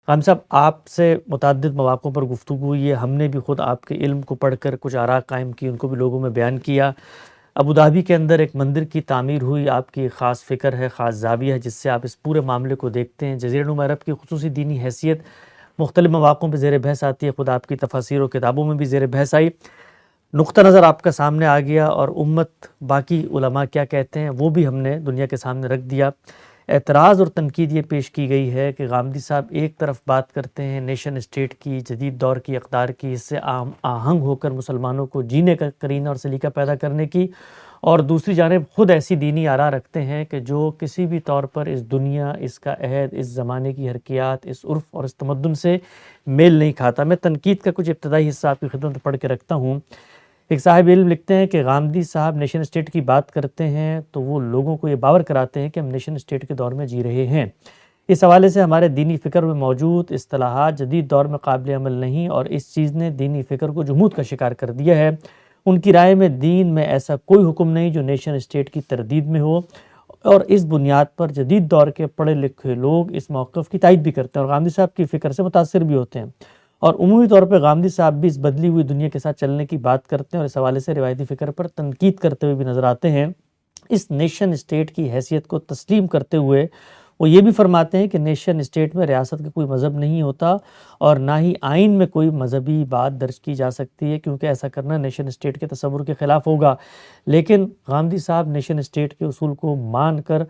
خان صاحب، آپ سے متعدد مواقع پر گفتگو ہوئی ہے، ہم نے بھی خود آپ کے علم کو پڑھ کر کچھ آراء قائم کی، ان کو بھی لوگوں میں بیان کیا۔ ابوظہبی کے اندر ایک مندر کی تعمیر ہوئی، آپ کی خاص فکر ہے، خاص زاویہ ہے جس سے آپ اس پورے معاملے کو دیکھتے ہیں۔ جزیرہ نما عرب کی خصوصی دینی حیثیت مختلف مواقعوں پہ زیر بحث آتی ہے، خود آپ کی تفاسیر و کتابوں میں بھی زیر بحث آئی۔ نقطہ نظر آپ کا سامنے آ گیا اور امت باقی علماء کیا کہتے ہیں وہ بھی ہم نے دنیا کے سامنے رکھ دیا۔ اعتراض اور تنقید یہ پیش کی گئی ہے کہ غامدی صاحب ایک طرف بات کرتے ہیں نیشن اسٹیٹ کی، جدید دور کی اقدار کی، اس سے آہنگ ہو کر مسلمانوں کو جینے کا قرینہ اور سلیقہ پیدا کرنے کی، اور دوسری جانب خود ایسی دینی آراء رکھتے ہیں کہ جو کسی بھی طور پر اس دنیا، اس کا عہد، اس زمانے کی حرکیات، اس عرف اور اس تمدن سے میل نہیں کھاتا۔ میں تنقید کا کچھ ابتدائی حصہ آپ کی خدمت میں پڑھ کے رکھتا ہوں۔ ایک صاحب علم لکھتے ہیں کہ غامدی صاحب نیشن اسٹیٹ کی بات کرتے ہیں تو وہ لوگوں کو یہ باور کراتے ہیں کہ ہم نیشن اسٹیٹ کے دور میں جی رہے ہیں۔ اس حوالے سے ہمارے دینی فکر میں موجود اصطلاحات جدید دور میں قابل عمل نہیں، اور اس چیز نے دینی فکر کو جمود کا شکار کر دیا ہے۔ ان کی رائے میں دین میں ایسا کوئی حکم نہیں جو نیشن اسٹیٹ کی تردید میں ہو، اور اس بنیاد پر جدید دور کے پڑھے لکھے لوگ اس موقف کی تائید بھی کرتے ہیں اور غامدی صاحب کی فکر سے متاثر بھی ہوتے ہیں، اور عمومی طور پہ غامدی صاحب بھی اس بدلی ہوئی دنیا کے ساتھ چلنے کی بات کرتے ہیں اور اس حوالے سے روایتی فکر پر تنقید کرتے ہوئے بھی نظر آتے ہیں۔ اس نیشن اسٹیٹ کی حیثیت کو تسلیم کرتے ہوئے وہ یہ بھی فرماتے ہیں کہ نیشن اسٹیٹ میں ریاست کا کوئی مذہب نہیں ہوتا اور نہ ہی آئین میں کوئی مذہبی بات درج کی جا سکتی ہے، کیونکہ ایسا کرنا نیشن اسٹیٹ کے تصور کے خلاف ہوگا۔ لیکن غامدی صاحب نیشن اسٹیٹ کے اصول کو مان کر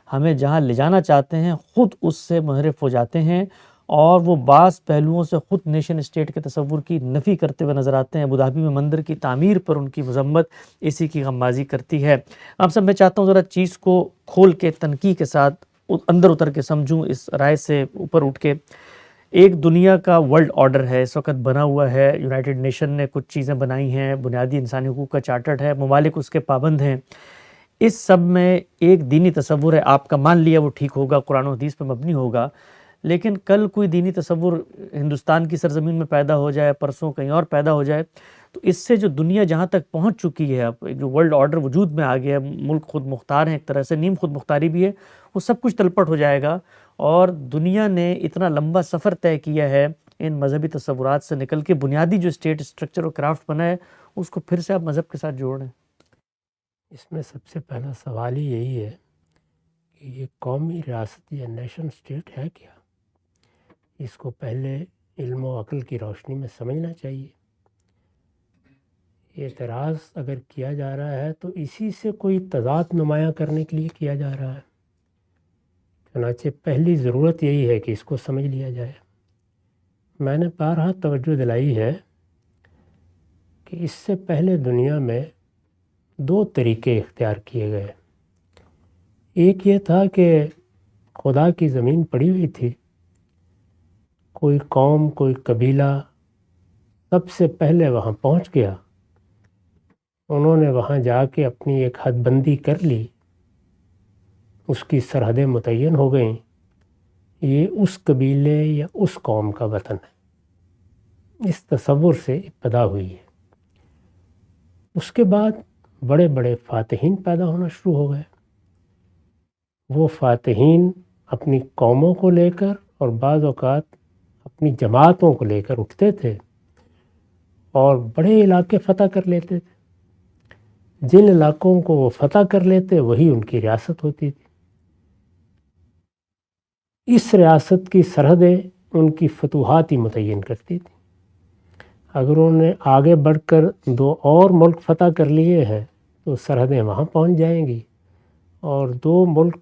ہمیں جہاں لے جانا چاہتے ہیں خود اس سے منحرف ہو جاتے ہیں، اور وہ بعض پہلوؤں سے خود نیشن اسٹیٹ کے تصور کی نفی کرتے ہوئے نظر آتے ہیں۔ ابوظہبی میں مندر کی تعمیر پر ان کی مذمت اسی کی غمازی کرتی ہے۔ اب سب میں چاہتا ہوں ذرا چیز کو کھول کے تنقید کے ساتھ اندر اتر کے سمجھوں، اس رائے سے اوپر اٹھ کے۔ ایک دنیا کا ورلڈ آرڈر ہے، اس وقت بنا ہوا ہے، یونائٹڈ نیشن نے کچھ چیزیں بنائی ہیں، بنیادی انسانی حقوق کا چارٹر ہے، ممالک اس کے پابند ہیں۔ اس سب میں ایک دینی تصور ہے، آپ کا مان لیا وہ ٹھیک ہوگا، قرآن و حدیث پہ مبنی ہوگا، لیکن کل کوئی دینی تصور ہندوستان کی سرزمین میں پیدا ہو جائے، پرسوں کہیں اور پیدا ہو جائے، تو اس سے جو دنیا جہاں تک پہنچ چکی ہے، اب جو ورلڈ آرڈر وجود میں آ گیا ہے، ملک خود مختار ہیں، ایک طرح سے نیم خود مختاری بھی ہے، وہ سب کچھ تلپٹ ہو جائے گا، اور دنیا نے اتنا لمبا سفر طے کیا ہے ان مذہبی تصورات سے نکل کے، بنیادی جو اسٹیٹ اسٹرکچر اور کرافٹ بنا ہے اس کو پھر سے آپ مذہب کے ساتھ جوڑ رہے ہیں۔ اس میں سب سے پہلا سوال ہی یہی ہے کہ یہ قومی ریاست یا نیشن اسٹیٹ ہے کیا؟ اس کو پہلے علم و عقل کی روشنی میں سمجھنا چاہیے۔ اعتراض اگر کیا جا رہا ہے تو اسی سے کوئی تضاد نمایاں کرنے کے لیے کیا جا رہا ہے، چنانچہ پہلی ضرورت یہی ہے کہ اس کو سمجھ لیا جائے۔ میں نے بارہا توجہ دلائی ہے کہ اس سے پہلے دنیا میں دو طریقے اختیار کیے گئے۔ ایک یہ تھا کہ خدا کی زمین پڑی ہوئی تھی، کوئی قوم، کوئی قبیلہ سب سے پہلے وہاں پہنچ گیا، انہوں نے وہاں جا کے اپنی ایک حد بندی کر لی، اس کی سرحدیں متعین ہو گئیں، یہ اس قبیلے یا اس قوم کا وطن ہے۔ اس تصور سے ابتدا ہوئی ہے۔ اس کے بعد بڑے بڑے فاتحین پیدا ہونا شروع ہو گئے۔ وہ فاتحین اپنی قوموں کو لے کر اور بعض اوقات اپنی جماعتوں کو لے کر اٹھتے تھے اور بڑے علاقے فتح کر لیتے تھے۔ جن علاقوں کو وہ فتح کر لیتے وہی ان کی ریاست ہوتی تھی۔ اس ریاست کی سرحدیں ان کی فتوحات ہی متعین کرتی تھی۔ اگر انہوں نے آگے بڑھ کر دو اور ملک فتح کر لیے ہیں تو سرحدیں وہاں پہنچ جائیں گی، اور دو ملک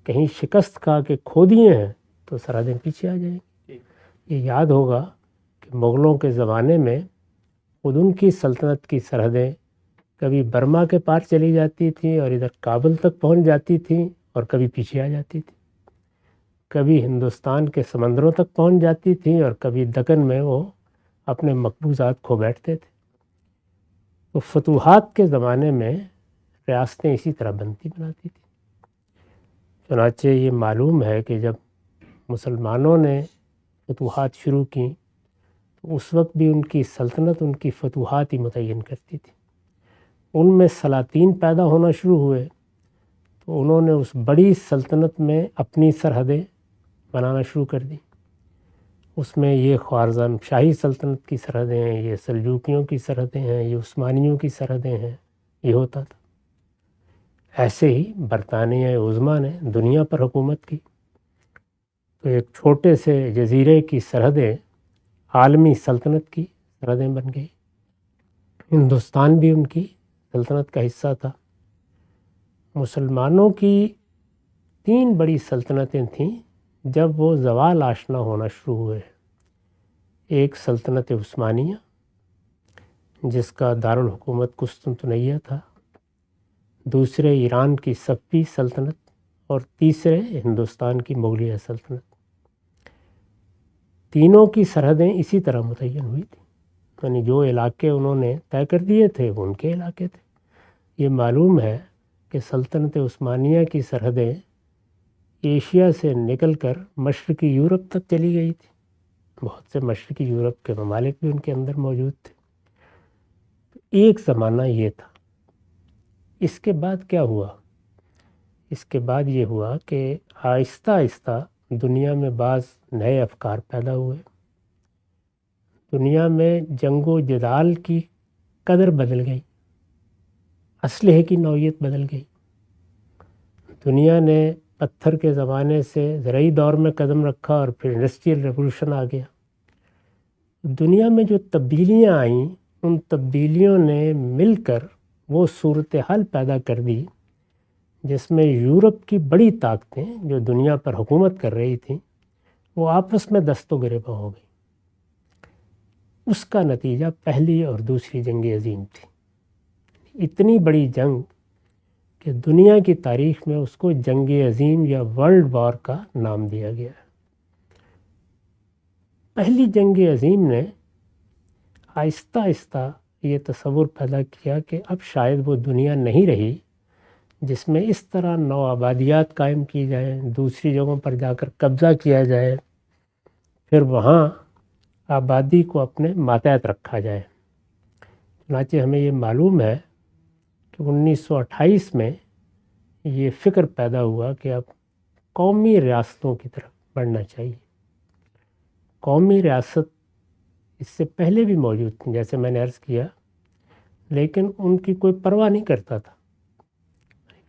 کہیں شکست کھا کے کھو دیے ہیں تو سرحدیں پیچھے آ جائیں گی۔ یہ یاد ہوگا کہ مغلوں کے زمانے میں خود ان کی سلطنت کی سرحدیں کبھی برما کے پار چلی جاتی تھیں اور ادھر کابل تک پہنچ جاتی تھیں، اور کبھی پیچھے آ جاتی تھیں، کبھی ہندوستان کے سمندروں تک پہنچ جاتی تھیں اور کبھی دکن میں وہ اپنے مقبوضات کھو بیٹھتے تھے۔ تو فتوحات کے زمانے میں ریاستیں اسی طرح بنتی بناتی تھیں۔ چنانچہ یہ معلوم ہے کہ جب مسلمانوں نے فتوحات شروع کیں تو اس وقت بھی ان کی سلطنت ان کی فتوحات ہی متعین کرتی تھی۔ ان میں سلاطین پیدا ہونا شروع ہوئے تو انہوں نے اس بڑی سلطنت میں اپنی سرحدیں بنانا شروع کر دی۔ اس میں یہ خوارزم شاہی سلطنت کی سرحدیں ہیں، یہ سلجوکیوں کی سرحدیں ہیں، یہ عثمانیوں کی سرحدیں ہیں، یہ ہوتا تھا۔ ایسے ہی برطانیہ عظمیٰ نے دنیا پر حکومت کی، تو ایک چھوٹے سے جزیرے کی سرحدیں عالمی سلطنت کی سرحدیں بن گئی۔ ہندوستان بھی ان کی سلطنت کا حصہ تھا۔ مسلمانوں کی 3 بڑی سلطنتیں تھیں جب وہ زوال آشنا ہونا شروع ہوئے۔ ایک سلطنت عثمانیہ جس کا دارالحکومت قسطنطنیہ تھا، دوسرے ایران کی صفوی سلطنت، اور تیسرے ہندوستان کی مغلیہ سلطنت۔ تینوں کی سرحدیں اسی طرح متعین ہوئی تھیں، یعنی جو علاقے انہوں نے طے کر دیے تھے وہ ان کے علاقے تھے۔ یہ معلوم ہے کہ سلطنت عثمانیہ کی سرحدیں ایشیا سے نکل کر مشرقی یورپ تک چلی گئی تھی، بہت سے مشرقی یورپ کے ممالک بھی ان کے اندر موجود تھے۔ ایک زمانہ یہ تھا۔ اس کے بعد کیا ہوا؟ اس کے بعد یہ ہوا کہ آہستہ آہستہ دنیا میں بعض نئے افکار پیدا ہوئے، دنیا میں جنگ و جدال کی قدر بدل گئی، اسلحے کی نوعیت بدل گئی۔ دنیا نے پتھر کے زمانے سے زرعی دور میں قدم رکھا اور پھر انڈسٹریل ریولوشن آ گیا۔ دنیا میں جو تبدیلیاں آئیں ان تبدیلیوں نے مل کر وہ صورتحال پیدا کر دی جس میں یورپ کی بڑی طاقتیں جو دنیا پر حکومت کر رہی تھیں وہ آپس میں دست و گریباں ہو گئی۔ اس کا نتیجہ پہلی اور دوسری جنگ عظیم تھی۔ اتنی بڑی جنگ کہ دنیا کی تاریخ میں اس کو جنگ عظیم یا ورلڈ وار کا نام دیا گیا ہے۔ پہلی جنگ عظیم نے آہستہ آہستہ یہ تصور پیدا کیا کہ اب شاید وہ دنیا نہیں رہی جس میں اس طرح نو آبادیات قائم کی جائیں، دوسری جگہوں پر جا کر قبضہ کیا جائے، پھر وہاں آبادی کو اپنے ماتحت رکھا جائے۔ چنانچہ ہمیں یہ معلوم ہے کہ 1928 میں یہ فکر پیدا ہوا کہ اب قومی ریاستوں کی طرف بڑھنا چاہیے۔ قومی ریاست اس سے پہلے بھی موجود تھیں جیسے میں نے عرض کیا، لیکن ان کی کوئی پرواہ نہیں کرتا تھا۔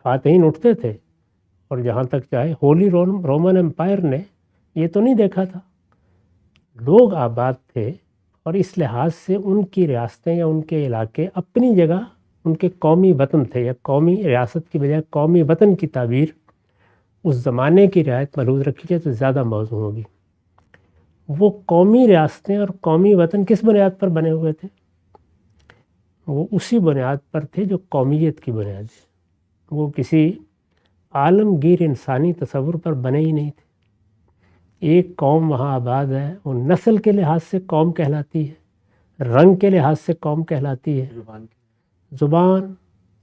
فاتحین اٹھتے تھے اور جہاں تک چاہے ہولی رومن امپائر نے یہ تو نہیں دیکھا تھا۔ لوگ آباد تھے اور اس لحاظ سے ان کی ریاستیں یا ان کے علاقے اپنی جگہ ان کے قومی وطن تھے، یا قومی ریاست کی بجائے قومی وطن کی تعبیر اس زمانے کی رعایت ملحوظ رکھی جائے تو زیادہ موزوں ہوگی۔ وہ قومی ریاستیں اور قومی وطن کس بنیاد پر بنے ہوئے تھے؟ وہ اسی بنیاد پر تھے جو قومیت کی بنیاد ہے۔ وہ کسی عالمگیر انسانی تصور پر بنے ہی نہیں تھے۔ ایک قوم وہاں آباد ہے، وہ نسل کے لحاظ سے قوم کہلاتی ہے، رنگ کے لحاظ سے قوم کہلاتی ہے، زبان،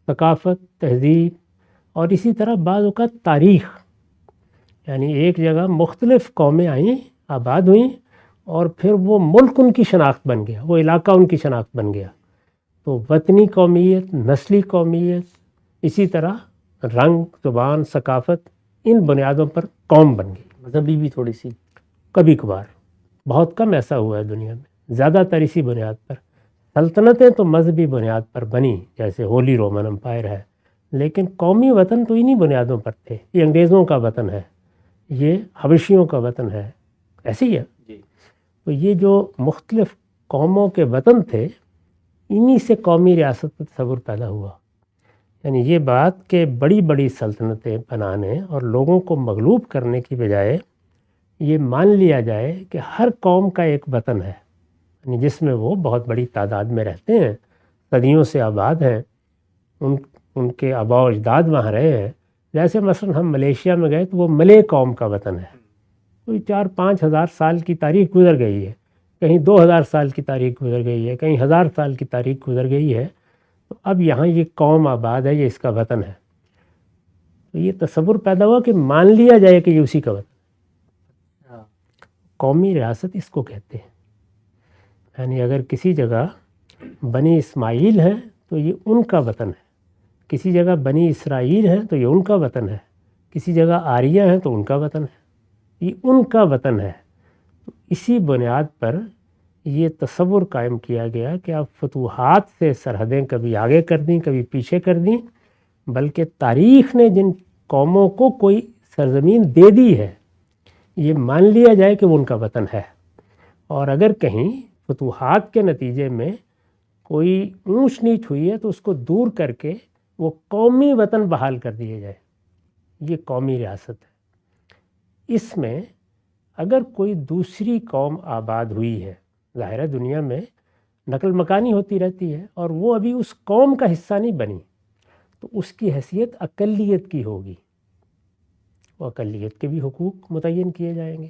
ثقافت، تہذیب اور اسی طرح بعض اوقات تاریخ، یعنی ایک جگہ مختلف قومیں آئیں، آباد ہوئیں، اور پھر وہ ملک ان کی شناخت بن گیا، وہ علاقہ ان کی شناخت بن گیا۔ تو وطنی قومیت، نسلی قومیت، اسی طرح رنگ، زبان، ثقافت، ان بنیادوں پر قوم بن گئی۔ مذہبی بھی تھوڑی سی، کبھی کبھار، بہت کم ایسا ہوا ہے دنیا میں، زیادہ تر اسی بنیاد پر۔ سلطنتیں تو مذہبی بنیاد پر بنی، جیسے ہولی رومن امپائر ہے، لیکن قومی وطن تو انہی بنیادوں پر تھے۔ یہ انگریزوں کا وطن ہے، یہ حبشیوں کا وطن ہے، ایسے ہی ہے۔ تو یہ جو مختلف قوموں کے وطن تھے، انہی سے قومی ریاست کا تصور پیدا ہوا۔ یعنی یہ بات کہ بڑی بڑی سلطنتیں بنانے اور لوگوں کو مغلوب کرنے کی بجائے یہ مان لیا جائے کہ ہر قوم کا ایک وطن ہے، یعنی جس میں وہ بہت بڑی تعداد میں رہتے ہیں، صدیوں سے آباد ہیں، ان کے آباء و اجداد وہاں رہے ہیں۔ جیسے مثلا ہم ملیشیا میں گئے تو وہ ملے قوم کا وطن ہے، کوئی 4-5 ہزار سال کی تاریخ گزر گئی ہے، کہیں 2000 سال کی تاریخ گزر گئی ہے، کہیں 1000 سال کی تاریخ گزر گئی ہے، تو اب یہاں یہ قوم آباد ہے، یہ اس کا وطن ہے۔ تو یہ تصور پیدا ہوا کہ مان لیا جائے کہ یہ اسی کا وطن ہے۔ قومی ریاست اس کو کہتے ہیں۔ یعنی اگر کسی جگہ بنی اسماعیل ہے تو یہ ان کا وطن ہے، کسی جگہ بنی اسرائیل ہے تو یہ ان کا وطن ہے، کسی جگہ آریہ ہے تو ان کا وطن ہے، یہ ان کا وطن ہے۔ تو اسی بنیاد پر یہ تصور قائم کیا گیا کہ اب فتوحات سے سرحدیں کبھی آگے کر دیں کبھی پیچھے کر دیں، بلکہ تاریخ نے جن قوموں کو کوئی سرزمین دے دی ہے یہ مان لیا جائے کہ وہ ان کا وطن ہے، اور اگر کہیں فتوحات کے نتیجے میں کوئی اونچ نیچ ہوئی ہے تو اس کو دور کر کے وہ قومی وطن بحال کر دیا جائے، یہ قومی ریاست ہے۔ اس میں اگر کوئی دوسری قوم آباد ہوئی ہے، ظاہر ہے دنیا میں نقل مکانی ہوتی رہتی ہے، اور وہ ابھی اس قوم کا حصہ نہیں بنی تو اس کی حیثیت اقلیت کی ہوگی، وہ اقلیت کے بھی حقوق متعین کیے جائیں گے۔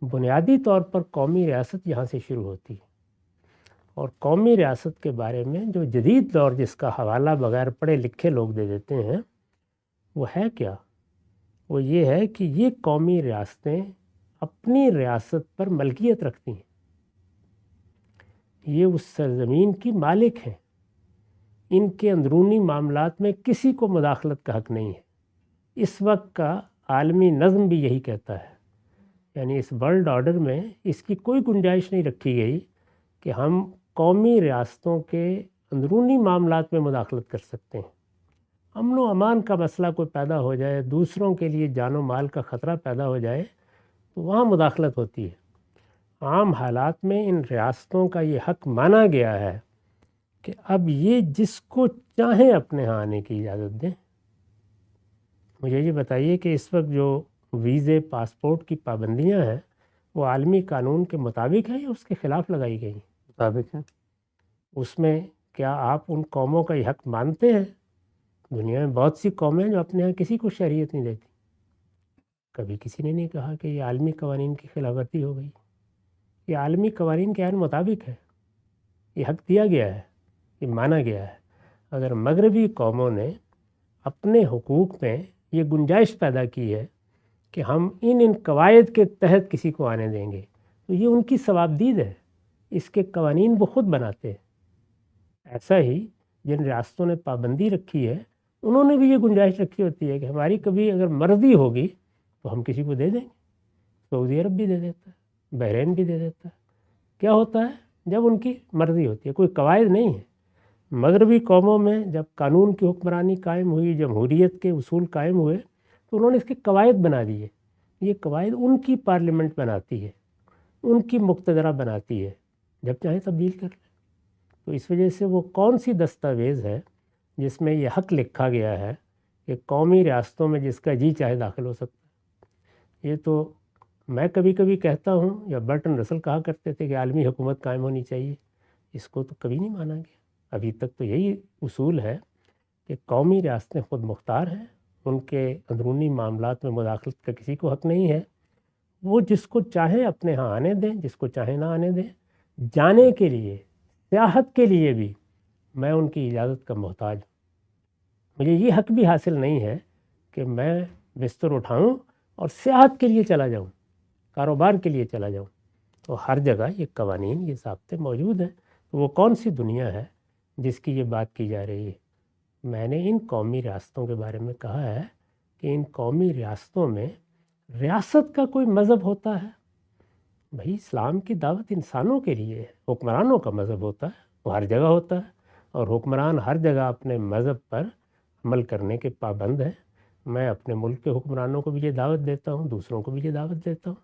بنیادی طور پر قومی ریاست یہاں سے شروع ہوتی ہے، اور قومی ریاست کے بارے میں جو جدید دور جس کا حوالہ بغیر پڑھے لکھے لوگ دے دیتے ہیں وہ ہے کیا؟ وہ یہ ہے کہ یہ قومی ریاستیں اپنی ریاست پر ملکیت رکھتی ہیں، یہ اس سرزمین کی مالک ہیں، ان کے اندرونی معاملات میں کسی کو مداخلت کا حق نہیں ہے۔ اس وقت کا عالمی نظم بھی یہی کہتا ہے، یعنی اس ورلڈ آرڈر میں اس کی کوئی گنجائش نہیں رکھی گئی کہ ہم قومی ریاستوں کے اندرونی معاملات میں مداخلت کر سکتے ہیں۔ امن و امان کا مسئلہ کوئی پیدا ہو جائے، دوسروں کے لیے جان و مال کا خطرہ پیدا ہو جائے تو وہاں مداخلت ہوتی ہے۔ عام حالات میں ان ریاستوں کا یہ حق مانا گیا ہے کہ اب یہ جس کو چاہیں اپنے ہاں آنے کی اجازت دیں۔ مجھے یہ بتائیے کہ اس وقت جو ویزے پاسپورٹ کی پابندیاں ہیں وہ عالمی قانون کے مطابق ہیں یا اس کے خلاف لگائی گئی؟ مطابق ہیں۔ اس میں کیا آپ ان قوموں کا یہ حق مانتے ہیں؟ دنیا میں بہت سی قومیں جو اپنے ہاں کسی کو شہریت نہیں دیتی، کبھی کسی نے نہیں کہا کہ یہ عالمی قوانین کی خلاف ورزی ہو گئی، یہ عالمی قوانین کے عین مطابق ہے، یہ حق دیا گیا ہے، یہ مانا گیا ہے۔ اگر مغربی قوموں نے اپنے حقوق میں یہ گنجائش پیدا کی ہے کہ ہم ان قواعد کے تحت کسی کو آنے دیں گے تو یہ ان کی ثوابدید ہے، اس کے قوانین وہ خود بناتے ہیں۔ ایسا ہی جن ریاستوں نے پابندی رکھی ہے انہوں نے بھی یہ گنجائش رکھی ہوتی ہے کہ ہماری کبھی اگر مرضی ہوگی تو ہم کسی کو دے دیں گے۔ سعودی عرب بھی دے دیتا ہے، بحرین بھی دے دیتا ہے۔ کیا ہوتا ہے جب ان کی مرضی ہوتی ہے، کوئی قواعد نہیں ہے۔ مغربی قوموں میں جب قانون کی حکمرانی قائم ہوئی، جمہوریت کے اصول قائم ہوئے تو انہوں نے اس کے قواعد بنا دیے۔ یہ قواعد ان کی پارلیمنٹ بناتی ہے، ان کی مقتدرہ بناتی ہے، جب چاہیں تبدیل کر لیں۔ تو اس وجہ سے وہ کون سی دستاویز ہے جس میں یہ حق لکھا گیا ہے کہ قومی ریاستوں میں جس کا جی چاہے داخل ہو سکتا ہے؟ یہ تو میں کبھی کبھی کہتا ہوں، یا برٹن رسل کہا کرتے تھے کہ عالمی حکومت قائم ہونی چاہیے، اس کو تو کبھی نہیں مانا گیا۔ ابھی تک تو یہی اصول ہے کہ قومی ریاستیں خود مختار ہیں، ان کے اندرونی معاملات میں مداخلت کا کسی کو حق نہیں ہے، وہ جس کو چاہیں اپنے ہاں آنے دیں، جس کو چاہیں نہ آنے دیں۔ جانے کے لیے، سیاحت کے لیے بھی میں ان کی اجازت کا محتاج ہوں۔ مجھے یہ حق بھی حاصل نہیں ہے کہ میں بستر اٹھاؤں اور سیاحت کے لیے چلا جاؤں، کاروبار کے لیے چلا جاؤں۔ تو ہر جگہ یہ قوانین، یہ ضابطے موجود ہیں۔ تو وہ کون سی دنیا ہے جس کی یہ بات کی جا رہی ہے؟ میں نے ان قومی ریاستوں کے بارے میں کہا ہے کہ ان قومی ریاستوں میں ریاست کا کوئی مذہب ہوتا ہے؟ بھائی اسلام کی دعوت انسانوں کے لیے ہے، حکمرانوں کا مذہب ہوتا ہے، وہ ہر جگہ ہوتا ہے، اور حکمران ہر جگہ اپنے مذہب پر عمل کرنے کے پابند ہیں۔ میں اپنے ملک کے حکمرانوں کو بھی یہ دعوت دیتا ہوں، دوسروں کو بھی یہ دعوت دیتا ہوں،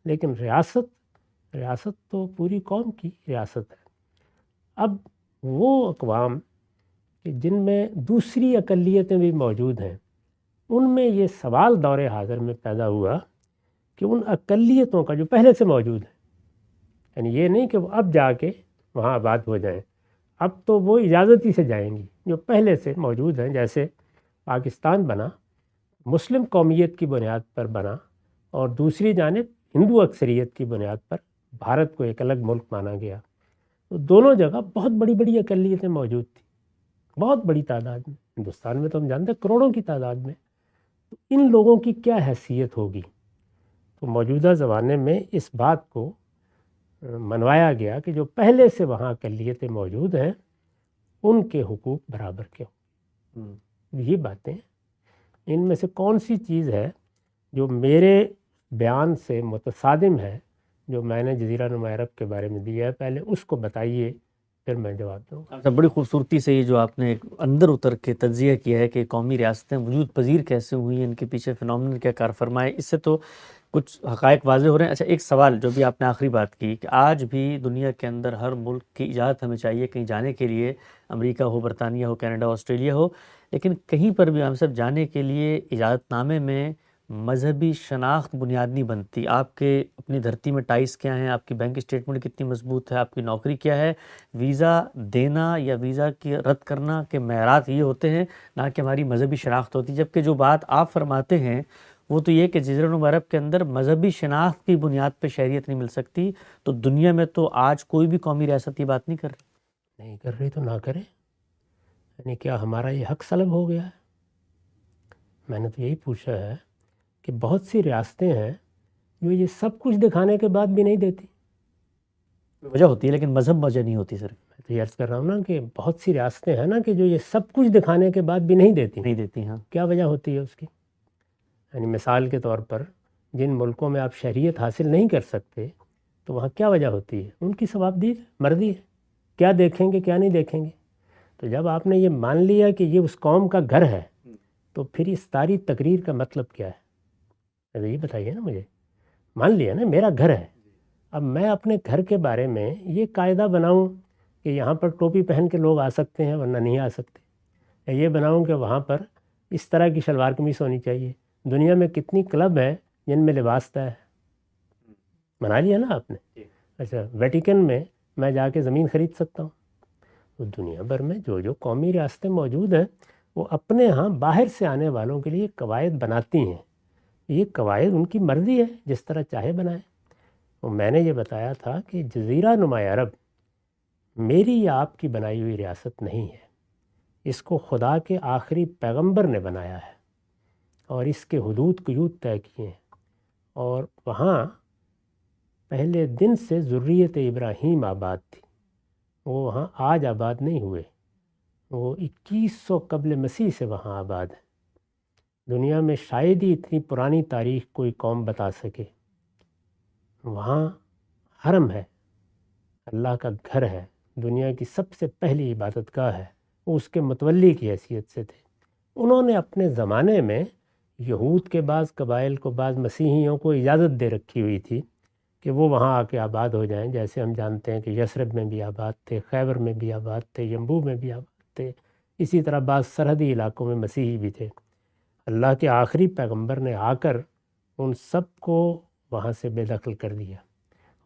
لیکن ریاست تو پوری قوم کی ریاست ہے۔ اب وہ اقوام کہ جن میں دوسری اقلیتیں بھی موجود ہیں، ان میں یہ سوال دور حاضر میں پیدا ہوا کہ ان اقلیتوں کا جو پہلے سے موجود ہے، یعنی یہ نہیں کہ وہ اب جا کے وہاں آباد ہو جائیں، اب تو وہ اجازت ہی سے جائیں گی، جو پہلے سے موجود ہیں۔ جیسے پاکستان بنا مسلم قومیت کی بنیاد پر بنا، اور دوسری جانب ہندو اکثریت کی بنیاد پر بھارت کو ایک الگ ملک مانا گیا۔ تو دونوں جگہ بہت بڑی بڑی اقلیتیں موجود تھیں، بہت بڑی تعداد میں۔ ہندوستان میں تو ہم جانتے ہیں کروڑوں کی تعداد میں۔ تو ان لوگوں کی کیا حیثیت ہوگی؟ تو موجودہ زمانے میں اس بات کو منوایا گیا کہ جو پہلے سے وہاں اقلیتیں موجود ہیں ان کے حقوق برابر کے ہوں۔ یہ باتیں ان میں سے کون سی چیز ہے جو میرے بیان سے متصادم ہے، جو میں نے جزیرہ نما عرب کے بارے میں دیا ہے پہلے اس کو بتائیے، پھر میں جواب دوں گا۔ اچھا، بڑی خوبصورتی سے یہ جو آپ نے ایک اندر اتر کے تجزیہ کیا ہے کہ قومی ریاستیں وجود پذیر کیسے ہوئی ہیں، ان کے پیچھے فنومنل کیا کار فرما ہے، اس سے تو کچھ حقائق واضح ہو رہے ہیں۔ اچھا، ایک سوال جو بھی آپ نے آخری بات کی کہ آج بھی دنیا کے اندر ہر ملک کی اجازت ہمیں چاہیے کہیں جانے کے لیے، امریکہ ہو، برطانیہ ہو، کینیڈا ہو، آسٹریلیا ہو، لیکن کہیں پر بھی ہم سب جانے کے لیے اجازت نامے میں مذہبی شناخت بنیاد نہیں بنتی۔ آپ کے اپنی دھرتی میں ٹائز کیا ہیں، آپ کی بینک اسٹیٹمنٹ کتنی مضبوط ہے، آپ کی نوکری کیا ہے، ویزا دینا یا ویزا کی رد کرنا کے معیارات یہ ہوتے ہیں، نہ کہ ہماری مذہبی شناخت ہوتی ہے۔ جبکہ جو بات آپ فرماتے ہیں وہ تو یہ کہ جزیرہ نما عرب کے اندر مذہبی شناخت کی بنیاد پہ شہریت نہیں مل سکتی، تو دنیا میں تو آج کوئی بھی قومی ریاست یہ بات نہیں کر رہی۔ نہیں کر رہی تو نہ کرے، یعنی کیا ہمارا یہ حق سلب ہو گیا ہے؟ میں نے تو یہی پوچھا ہے کہ بہت سی ریاستیں ہیں جو یہ سب کچھ دکھانے کے بعد بھی نہیں دیتی۔ وجہ ہوتی ہے لیکن مذہب وجہ نہیں ہوتی سر، میں تو یہ عرض کر رہا ہوں نا کہ بہت سی ریاستیں ہیں نا کہ جو یہ سب کچھ دکھانے کے بعد بھی نہیں دیتی۔ نہیں دیتی۔ ہاں، کیا وجہ ہوتی ہے اس کی؟ یعنی مثال کے طور پر جن ملکوں میں آپ شہریت حاصل نہیں کر سکتے تو وہاں کیا وجہ ہوتی ہے؟ ان کی ثوابدید مرضی ہے، کیا دیکھیں گے کیا نہیں دیکھیں گے۔ تو جب آپ نے یہ مان لیا کہ یہ اس قوم کا گھر ہے تو پھر اس ساری تقریر کا مطلب کیا ہے؟ یہ بتائیے نا مجھے۔ مان لیا نا میرا گھر ہے، اب میں اپنے گھر کے بارے میں یہ قاعدہ بناؤں کہ یہاں پر ٹوپی پہن کے لوگ آ سکتے ہیں ورنہ نہیں آ سکتے، یا یہ بناؤں کہ وہاں پر اس طرح کی شلوار قمیص ہونی چاہیے۔ دنیا میں کتنی کلب ہیں جن میں لباس طے ہے، بنا لیا نا آپ نے۔ اچھا، ویٹیکن میں جا کے زمین خرید سکتا ہوں۔ تو دنیا بھر میں جو قومی ریاستیں موجود ہیں وہ اپنے ہاں باہر سے آنے والوں کے لیے قواعد بناتی ہیں، یہ قواعد ان کی مرضی ہے، جس طرح چاہے بنائیں۔ تو میں نے یہ بتایا تھا کہ جزیرہ نما عرب میری یا آپ کی بنائی ہوئی ریاست نہیں ہے، اس کو خدا کے آخری پیغمبر نے بنایا ہے اور اس کے حدود قیود طے کیے ہیں، اور وہاں پہلے دن سے ذریت ابراہیم آباد تھی، وہ وہاں آج آباد نہیں ہوئے، وہ 2100 قبل مسیح سے وہاں آباد ہے۔ دنیا میں شاید ہی اتنی پرانی تاریخ کوئی قوم بتا سکے۔ وہاں حرم ہے، اللہ کا گھر ہے، دنیا کی سب سے پہلی عبادت گاہ ہے، وہ اس کے متولی کی حیثیت سے تھے۔ انہوں نے اپنے زمانے میں یہود کے بعض قبائل کو، بعض مسیحیوں کو اجازت دے رکھی ہوئی تھی کہ وہ وہاں آ کے آباد ہو جائیں، جیسے ہم جانتے ہیں کہ یثرب میں بھی آباد تھے، خیبر میں بھی آباد تھے، ینبوع میں بھی آباد تھے، اسی طرح بعض سرحدی علاقوں میں مسیحی بھی تھے۔ اللہ کے آخری پیغمبر نے آ کر ان سب کو وہاں سے بے دخل کر دیا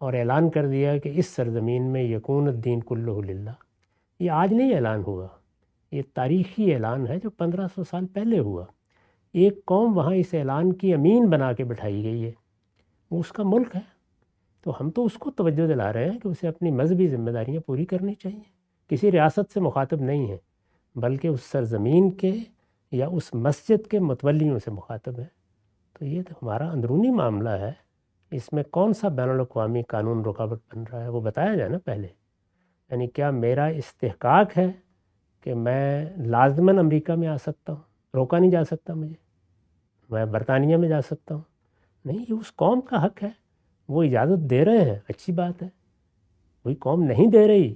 اور اعلان کر دیا کہ اس سرزمین میں یکون الدین کلہ للہ۔ یہ آج نہیں اعلان ہوا، یہ تاریخی اعلان ہے جو 1500 سال پہلے ہوا۔ ایک قوم وہاں اس اعلان کی امین بنا کے بٹھائی گئی ہے، وہ اس کا ملک ہے، تو ہم تو اس کو توجہ دلا رہے ہیں کہ اسے اپنی مذہبی ذمہ داریاں پوری کرنی چاہیے، کسی ریاست سے مخاطب نہیں ہے بلکہ اس سرزمین کے یا اس مسجد کے متولیوں سے مخاطب ہے۔ تو یہ تو ہمارا اندرونی معاملہ ہے، اس میں کون سا بین الاقوامی قانون رکاوٹ بن رہا ہے وہ بتایا جائے نا پہلے۔ یعنی کیا میرا استحقاق ہے کہ میں لازماً امریکہ میں آ سکتا ہوں، روکا نہیں جا سکتا مجھے، میں برطانیہ میں جا سکتا ہوں؟ نہیں، یہ اس قوم کا حق ہے، وہ اجازت دے رہے ہیں، اچھی بات ہے۔ کوئی قوم نہیں دے رہی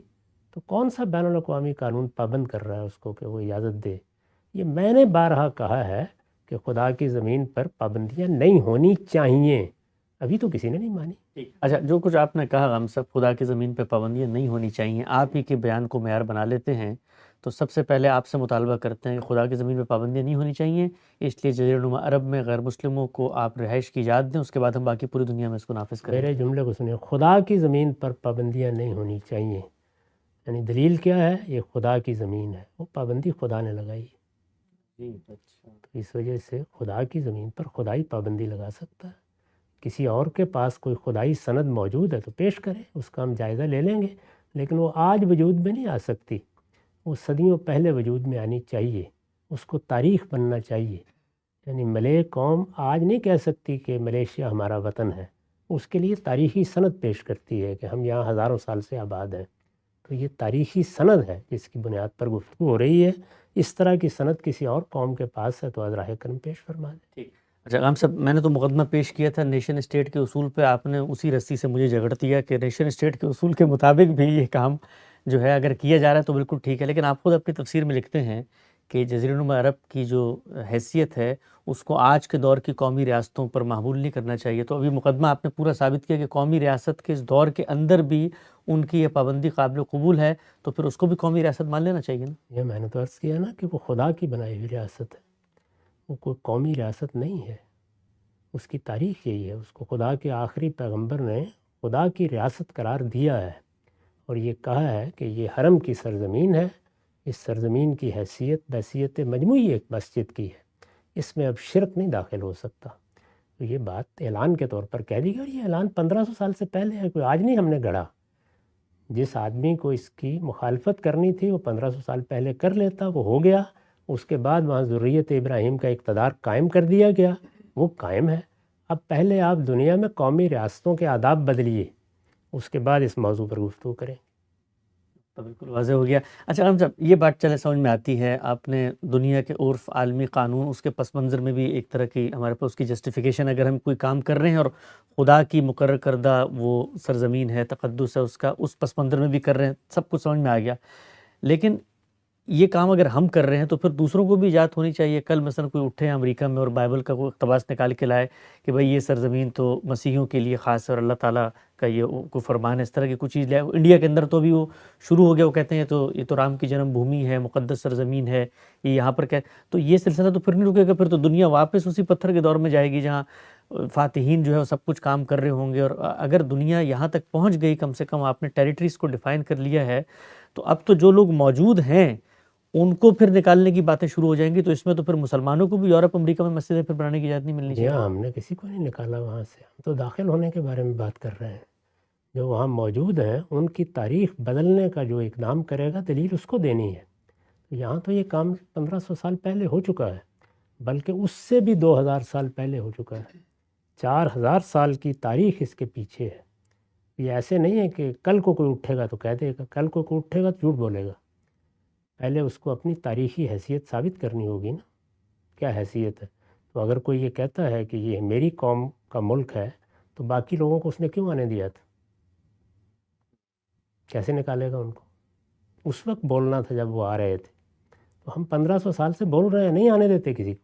تو کون سا بین الاقوامی قانون پابند کر رہا ہے اس کو کہ وہ اجازت دے؟ یہ میں نے بارہا کہا ہے کہ خدا کی زمین پر پابندیاں نہیں ہونی چاہیے، ابھی تو کسی نے نہیں مانی۔ اچھا، جو کچھ آپ نے کہا ہم سب خدا کی زمین پہ پابندیاں نہیں ہونی چاہیے، آپ ہی کے بیان کو معیار بنا لیتے ہیں، تو سب سے پہلے آپ سے مطالبہ کرتے ہیں کہ خدا کی زمین پہ پابندیاں نہیں ہونی چاہیے، اس لیے جزیرہ نما عرب میں غیر مسلموں کو آپ رہائش کی اجازت دیں، اس کے بعد ہم باقی پوری دنیا میں اس کو نافذ کریں۔ میرے جملے کو سنیں، خدا کی زمین پر پابندیاں نہیں ہونی چاہیے، یعنی دلیل کیا ہے؟ یہ خدا کی زمین ہے، وہ پابندی خدا نے لگائی، اچھا، تو اس وجہ سے خدا کی زمین پر خدائی پابندی لگا سکتا ہے۔ کسی اور کے پاس کوئی خدائی سند موجود ہے تو پیش کرے، اس کا ہم جائزہ لے لیں گے، لیکن وہ آج وجود میں نہیں آ سکتی، وہ صدیوں پہلے وجود میں آنی چاہیے، اس کو تاریخ بننا چاہیے۔ یعنی ملے قوم آج نہیں کہہ سکتی کہ ملیشیا ہمارا وطن ہے، اس کے لیے تاریخی سند پیش کرتی ہے کہ ہم یہاں ہزاروں سال سے آباد ہیں، تو یہ تاریخی سند ہے جس کی بنیاد پر گفتگو ہو رہی ہے۔ اس طرح کی سند کسی اور قوم کے پاس ہے تو ازراہ کرم پیش فرما دیں۔ ٹھیک۔ اچھا غام صاحب، میں نے تو مقدمہ پیش کیا تھا نیشن اسٹیٹ کے اصول پہ، آپ نے اسی رسی سے مجھے جھگڑ دیا کہ نیشن اسٹیٹ کے اصول کے مطابق بھی یہ کام جو ہے اگر کیا جا رہا ہے تو بالکل ٹھیک ہے، لیکن آپ خود اپنی تفسیر میں لکھتے ہیں کہ جزیرہ نما عرب کی جو حیثیت ہے اس کو آج کے دور کی قومی ریاستوں پر محمول نہیں کرنا چاہیے. تو ابھی مقدمہ آپ نے پورا ثابت کیا کہ قومی ریاست کے اس دور کے اندر بھی ان کی یہ پابندی قابل قبول ہے، تو پھر اس کو بھی قومی ریاست مان لینا چاہیے نا. یہ میں نے تو عرض کیا نا کہ وہ خدا کی بنائی ہوئی ریاست ہے، وہ کوئی قومی ریاست نہیں ہے. اس کی تاریخ یہی ہے، اس کو خدا کے آخری پیغمبر نے خدا کی ریاست قرار دیا ہے اور یہ کہا ہے کہ یہ حرم کی سرزمین ہے، اس سرزمین کی حیثیت مجموعی ایک مسجد کی ہے، اس میں اب شرک نہیں داخل ہو سکتا. تو یہ بات اعلان کے طور پر کہہ دی گئی، اور یہ اعلان 1500 سال سے پہلے ہے، کوئی آج نہیں ہم نے گڑھا. جس آدمی کو اس کی مخالفت کرنی تھی وہ 1500 سال پہلے کر لیتا، وہ ہو گیا. اس کے بعد وہاں ذریت ابراہیم کا اقتدار قائم کر دیا گیا، وہ قائم ہے. اب پہلے آپ دنیا میں قومی ریاستوں کے آداب بدلیے، اس کے بعد اس موضوع پر گفتگو کریں. تو بالکل واضح ہو گیا. اچھا غام صاحب، یہ بات چلے سمجھ میں آتی ہے، آپ نے دنیا کے عرف، عالمی قانون، اس کے پس منظر میں بھی ایک طرح کی ہمارے پاس اس کی جسٹیفیکیشن، اگر ہم کوئی کام کر رہے ہیں اور خدا کی مقرر کردہ وہ سرزمین ہے، تقدس ہے اس کا، اس پس منظر میں بھی کر رہے ہیں، سب کچھ سمجھ میں آ گیا. لیکن یہ کام اگر ہم کر رہے ہیں تو پھر دوسروں کو بھی اجازت ہونی چاہیے. کل مثلا کوئی اٹھے امریکہ میں اور بائبل کا کوئی اقتباس نکال کے لائے کہ بھئی یہ سرزمین تو مسیحیوں کے لیے خاص ہے اور اللہ تعالیٰ کا یہ کوئی فرمان ہے، اس طرح کی کچھ چیز لے. انڈیا کے اندر تو بھی وہ شروع ہو گیا، وہ کہتے ہیں یہ تو رام کی جنم بھومی ہے، مقدس سرزمین ہے، یہ یہاں پر کیا. تو یہ سلسلہ تو پھر نہیں رکے گا، پھر تو دنیا واپس اسی پتھر کے دور میں جائے گی جہاں فاتحین جو ہے وہ سب کچھ کام کر رہے ہوں گے. اور اگر دنیا یہاں تک پہنچ گئی، کم سے کم آپ نے ٹیریٹریز کو ڈیفائن کر لیا ہے، تو اب تو جو لوگ موجود ہیں ان کو پھر نکالنے کی باتیں شروع ہو جائیں گی. تو اس میں تو پھر مسلمانوں کو بھی یورپ امریکہ میں مسجدیں پھر بنانے کی اجازت نہیں ملنی جی چاہیے. ہاں، ہم نے کسی کو نہیں نکالا وہاں سے، ہم تو داخل ہونے کے بارے میں بات کر رہے ہیں. جو وہاں موجود ہیں ان کی تاریخ بدلنے کا جو اقدام کرے گا دلیل اس کو دینی ہے. یہاں تو یہ کام 1500 سال پہلے ہو چکا ہے، بلکہ اس سے بھی 2000 سال پہلے ہو چکا ہے. 4000 سال کی تاریخ اس کے پیچھے ہے. یہ ایسے نہیں ہے کہ کل کو کوئی اٹھے گا تو کہہ دے گا، کل کو کوئی اٹھے گا تو جھوٹ بولے گا. پہلے اس کو اپنی تاریخی حیثیت ثابت کرنی ہوگی نا، کیا حیثیت ہے. تو اگر کوئی یہ کہتا ہے کہ یہ میری قوم کا ملک ہے تو باقی لوگوں کو اس نے کیوں آنے دیا تھا؟ کیسے نکالے گا ان کو؟ اس وقت بولنا تھا جب وہ آ رہے تھے. تو ہم 1500 سال سے بول رہے ہیں، نہیں آنے دیتے کسی کو.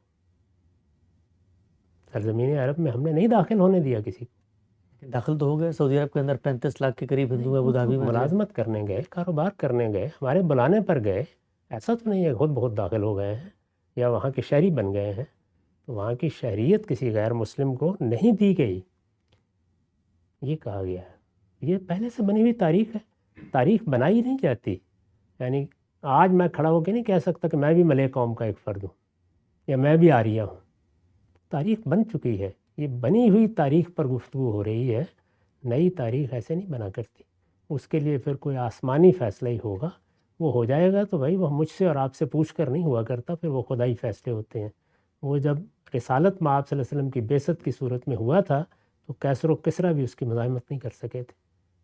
سرزمین عرب میں ہم نے نہیں داخل ہونے دیا کسی کو. داخل تو ہو گئے. سعودی عرب کے اندر 35 لاکھ کے قریب ہندو ہیں، ابو دھابی میں. ملازمت کرنے گئے، کاروبار کرنے گئے، ہمارے بلانے پر گئے. ایسا تو نہیں ہے خود بہت داخل ہو گئے ہیں یا وہاں کے شہری بن گئے ہیں. تو وہاں کی شہریت کسی غیر مسلم کو نہیں دی گئی، یہ کہا گیا ہے. یہ پہلے سے بنی ہوئی تاریخ ہے، تاریخ بنائی نہیں جاتی. یعنی آج میں کھڑا ہو کے نہیں کہہ سکتا کہ میں بھی ملے قوم کا ایک فرد ہوں یا میں بھی آریہ ہوں. تاریخ بن چکی ہے، یہ بنی ہوئی تاریخ پر گفتگو ہو رہی ہے. نئی تاریخ ایسے نہیں بنا کرتی. اس کے لیے پھر کوئی آسمانی فیصلہ ہی ہوگا. وہ ہو جائے گا تو بھائی وہ مجھ سے اور آپ سے پوچھ کر نہیں ہوا کرتا، پھر وہ خدائی فیصلے ہوتے ہیں. وہ جب رسالت میں آپ صلی اللہ علیہ وسلم کی بعثت کی صورت میں ہوا تھا تو کیسر و کسریٰ بھی اس کی مزاحمت نہیں کر سکے تھے.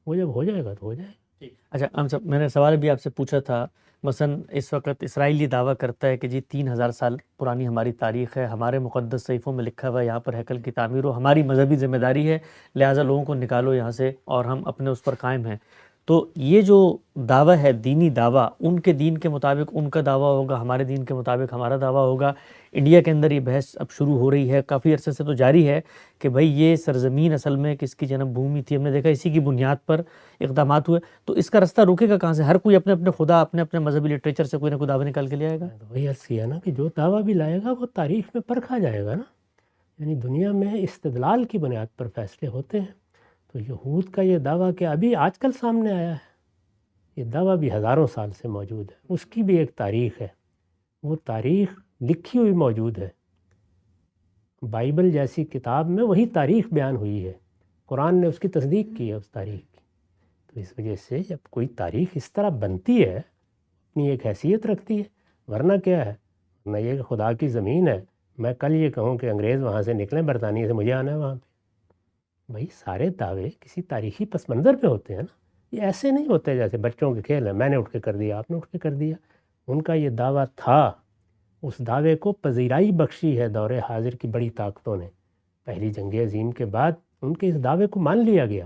وہ جب ہو جائے گا تو ہو جائے گا. اچھا ہم سب، میں نے سوال بھی آپ سے پوچھا تھا، مثلا اس وقت اسرائیل یہ دعویٰ کرتا ہے کہ جی 3000 سال پرانی ہماری تاریخ ہے، ہمارے مقدس صحیفوں میں لکھا ہوا ہے یہاں پر ہیکل کی تعمیر ہو، ہماری مذہبی ذمہ داری ہے، لہٰذا لوگوں کو نکالو یہاں سے اور ہم اپنے اس پر قائم ہیں. تو یہ جو دعویٰ ہے، دینی دعویٰ، ان کے دین کے مطابق ان کا دعویٰ ہوگا، ہمارے دین کے مطابق ہمارا دعویٰ ہوگا. انڈیا کے اندر یہ بحث اب شروع ہو رہی ہے، کافی عرصے سے تو جاری ہے کہ بھئی یہ سرزمین اصل میں کس کی جنم بھومی تھی. ہم نے دیکھا اسی کی بنیاد پر اقدامات ہوئے. تو اس کا رستہ روکے گا کہاں سے؟ ہر کوئی اپنے اپنے خدا، اپنے اپنے مذہبی لٹریچر سے کوئی نہ کوئی دعویٰ نکال کے لے آئے گا. وہی عرض کیا نا کہ جو دعویٰ بھی لائے گا وہ تاریخ میں پرکھا جائے گا نا. یعنی دنیا میں استدلال کی بنیاد پر فیصلے ہوتے ہیں. تو یہود کا یہ دعویٰ کہ ابھی آج کل سامنے آیا ہے، یہ دعویٰ بھی ہزاروں سال سے موجود ہے. اس کی بھی ایک تاریخ ہے، وہ تاریخ لکھی ہوئی موجود ہے. بائبل جیسی کتاب میں وہی تاریخ بیان ہوئی ہے، قرآن نے اس کی تصدیق کی ہے اس تاریخ کی. تو اس وجہ سے جب کوئی تاریخ اس طرح بنتی ہے، اپنی ایک حیثیت رکھتی ہے. ورنہ کیا ہے؟ ورنہ یہ کہ خدا کی زمین ہے، میں کل یہ کہوں کہ انگریز وہاں سے نکلیں برطانیہ سے، مجھے آنا ہے وہاں پہ. بھائی سارے دعوے کسی تاریخی پس منظر پہ ہوتے ہیں نا. یہ ایسے نہیں ہوتے جیسے بچوں کے کھیل ہیں، میں نے اٹھ کے کر دیا، آپ نے اٹھ کے کر دیا. ان کا یہ دعویٰ تھا، اس دعوے کو پذیرائی بخشی ہے دور حاضر کی بڑی طاقتوں نے۔ پہلی جنگ عظیم کے بعد ان کے اس دعوے کو مان لیا گیا۔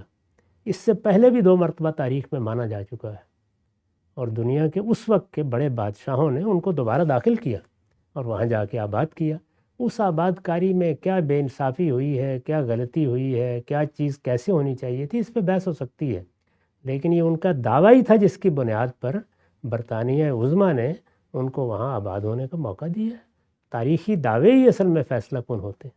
اس سے پہلے بھی 2 مرتبہ تاریخ میں مانا جا چکا ہے، اور دنیا کے اس وقت کے بڑے بادشاہوں نے ان کو دوبارہ داخل کیا اور وہاں جا کے آباد کیا۔ اس آباد کاری میں کیا بے انصافی ہوئی ہے، کیا غلطی ہوئی ہے، کیا چیز کیسے ہونی چاہیے تھی، اس پہ بحث ہو سکتی ہے، لیکن یہ ان کا دعویٰ ہی تھا جس کی بنیاد پر برطانیہ عظمیٰ نے ان کو وہاں آباد ہونے کا موقع دیا ہے۔ تاریخی دعوے ہی اصل میں فیصلہ کن ہوتے ہیں۔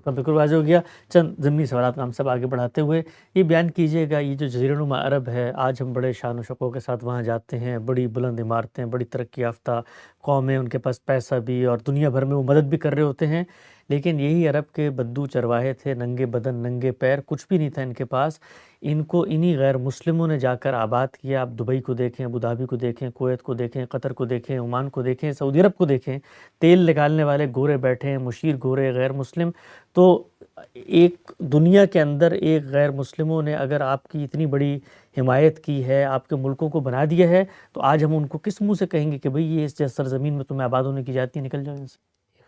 بالکل واضح ہو گیا۔ چند ضمنی سوالات کا ہم سب آگے بڑھاتے ہوئے یہ بیان کیجیے گا، یہ جو جزیرہ نما عرب ہے، آج ہم بڑے شان و شوکت کے ساتھ وہاں جاتے ہیں، بڑی بلند عمارتیں، بڑی ترقی یافتہ قومیں، ان کے پاس پیسہ بھی اور دنیا بھر میں وہ مدد بھی کر رہے ہوتے ہیں، لیکن یہی عرب کے بدو چرواہے تھے، ننگے بدن ننگے پیر، کچھ بھی نہیں تھا ان کے پاس۔ ان کو انہی غیر مسلموں نے جا کر آباد کیا۔ آپ دبئی کو دیکھیں، ابوظہبی کو دیکھیں، کویت کو دیکھیں، قطر کو دیکھیں، عمان کو دیکھیں، سعودی عرب کو دیکھیں، تیل نکالنے والے گورے بیٹھے ہیں، مشیر گورے غیر مسلم۔ تو ایک دنیا کے اندر ایک غیر مسلموں نے اگر آپ کی اتنی بڑی حمایت کی ہے، آپ کے ملکوں کو بنا دیا ہے، تو آج ہم ان کو کس منہ سے کہیں گے کہ بھئی یہ اس سرزمین میں تمہیں آباد ہونے کی جاتی ہے، نکل جاؤ یہاں سے؟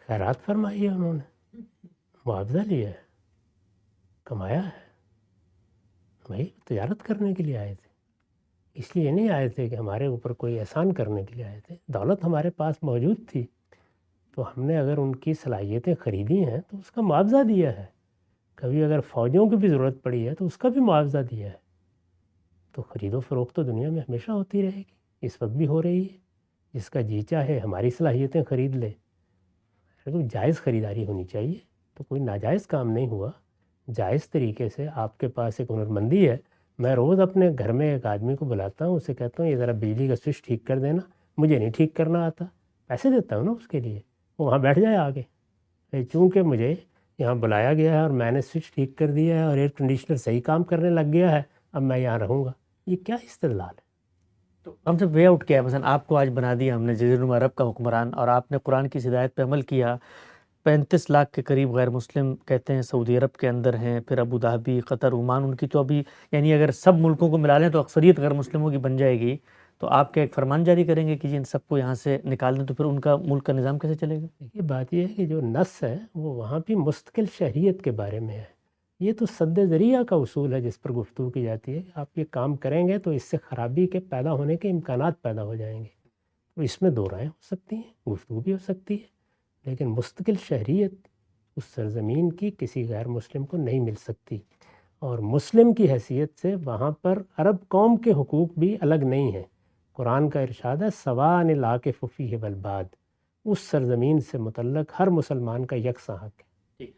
خیرات فرمائی ہے، انہوں نے معاوضہ لیا ہے، کمایا ہے، بھائی تجارت کرنے کے لیے آئے تھے، اس لیے نہیں آئے تھے کہ ہمارے اوپر کوئی احسان کرنے کے لیے آئے تھے۔ دولت ہمارے پاس موجود تھی، تو ہم نے اگر ان کی صلاحیتیں خریدی ہیں تو اس کا معاوضہ دیا ہے۔ کبھی اگر فوجوں کی بھی ضرورت پڑی ہے تو اس کا بھی معاوضہ دیا ہے۔ تو خرید و فروخت تو دنیا میں ہمیشہ ہوتی رہے گی، اس وقت بھی ہو رہی ہے۔ جس کا جی چاہے ہماری صلاحیتیں خرید لے، لیکن جائز خریداری ہونی چاہیے، تو کوئی ناجائز کام نہیں ہوا۔ جائز طریقے سے آپ کے پاس ایک ہنرمندی ہے۔ میں روز اپنے گھر میں ایک آدمی کو بلاتا ہوں، اسے کہتا ہوں یہ ذرا بجلی کا سوئچ ٹھیک کر دینا، مجھے نہیں ٹھیک کرنا آتا، پیسے دیتا ہوں نا اس کے لیے، وہ وہاں بیٹھ جائے آگے۔ چونکہ مجھے یہاں بلایا گیا ہے اور میں نے سوئچ ٹھیک کر دیا ہے اور ایئر کنڈیشنر صحیح کام کرنے لگ گیا ہے، اب میں یہاں رہوں گا، یہ کیا استدلال ہے؟ تو ہم سے وے آؤٹ کیا ہے؟ مثلا آپ کو آج بنا دیا ہم نے جزیرہ نما عرب کا حکمران، اور آپ نے قرآن کی ہدایت پہ عمل کیا۔ 35 لاکھ کے قریب غیر مسلم کہتے ہیں سعودی عرب کے اندر ہیں، پھر ابوظہبی، قطر، عمان، ان کی تو ابھی یعنی اگر سب ملکوں کو ملا لیں تو اکثریت غیر مسلموں کی بن جائے گی۔ تو آپ کیا ایک فرمان جاری کریں گے کہ جی ان سب کو یہاں سے نکال دیں، تو پھر ان کا ملک کا نظام کیسے چلے گا؟ دیکھیے بات یہ ہے کہ جو نص ہے وہ وہاں بھی مستقل شہریت کے بارے میں ہے۔ یہ تو سد ذریعہ کا اصول ہے جس پر گفتگو کی جاتی ہے کہ آپ یہ کام کریں گے تو اس سے خرابی کے پیدا ہونے کے امکانات پیدا ہو جائیں گے۔ تو اس میں 2 رائیں ہو سکتی ہیں، گفتگو بھی ہو سکتی ہے، لیکن مستقل شہریت اس سرزمین کی کسی غیر مسلم کو نہیں مل سکتی، اور مسلم کی حیثیت سے وہاں پر عرب قوم کے حقوق بھی الگ نہیں ہیں۔ قرآن کا ارشاد ہے سواء العاکف فیہ والباد، اس سرزمین سے متعلق ہر مسلمان کا یکساں حق ہے۔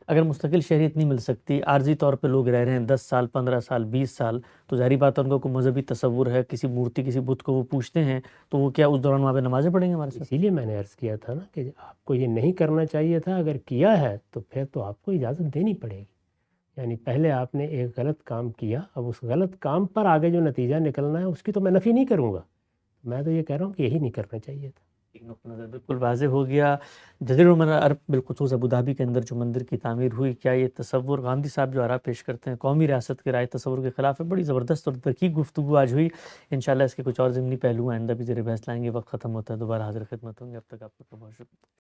اگر مستقل شہریت نہیں مل سکتی، عارضی طور پہ لوگ رہ رہے ہیں 10 سال، 15 سال، 20 سال، تو ظاہری بات ہے ان کو کوئی مذہبی تصور ہے، کسی مورتی، کسی بت کو وہ پوچھتے ہیں، تو وہ کیا اس دوران وہاں پہ نمازیں پڑھیں گے ہمارے ساتھ؟ اسی لیے میں نے عرض کیا تھا نا کہ آپ کو یہ نہیں کرنا چاہیے تھا، اگر کیا ہے تو پھر تو آپ کو اجازت دینی پڑے گی۔ یعنی پہلے آپ نے ایک غلط کام کیا، اب اس غلط کام پر آگے جو نتیجہ نکلنا ہے اس کی تو میں نفی نہیں کروں گا، میں تو یہ کہہ رہا ہوں کہ یہی نہیں کرنا چاہیے تھا۔ ایک نقطہ نظر بالکل واضح ہو گیا۔ جزیرہ نما عرب بالخصوص ابوظہبی کے اندر جو مندر کی تعمیر ہوئی، کیا یہ تصور گاندھی صاحب جو آراء پیش کرتے ہیں قومی ریاست کے رائے تصور کے خلاف ہے؟ بڑی زبردست اور دقیق گفتگو آج ہوئی۔ انشاءاللہ اس کے کچھ اور ضمنی پہلو آئندہ بھی زیر بحث لائیں گے۔ وقت ختم ہوتا ہے، دوبارہ حاضر خدمت ہوں گے، اب تک آپ کا بہت شکریہ۔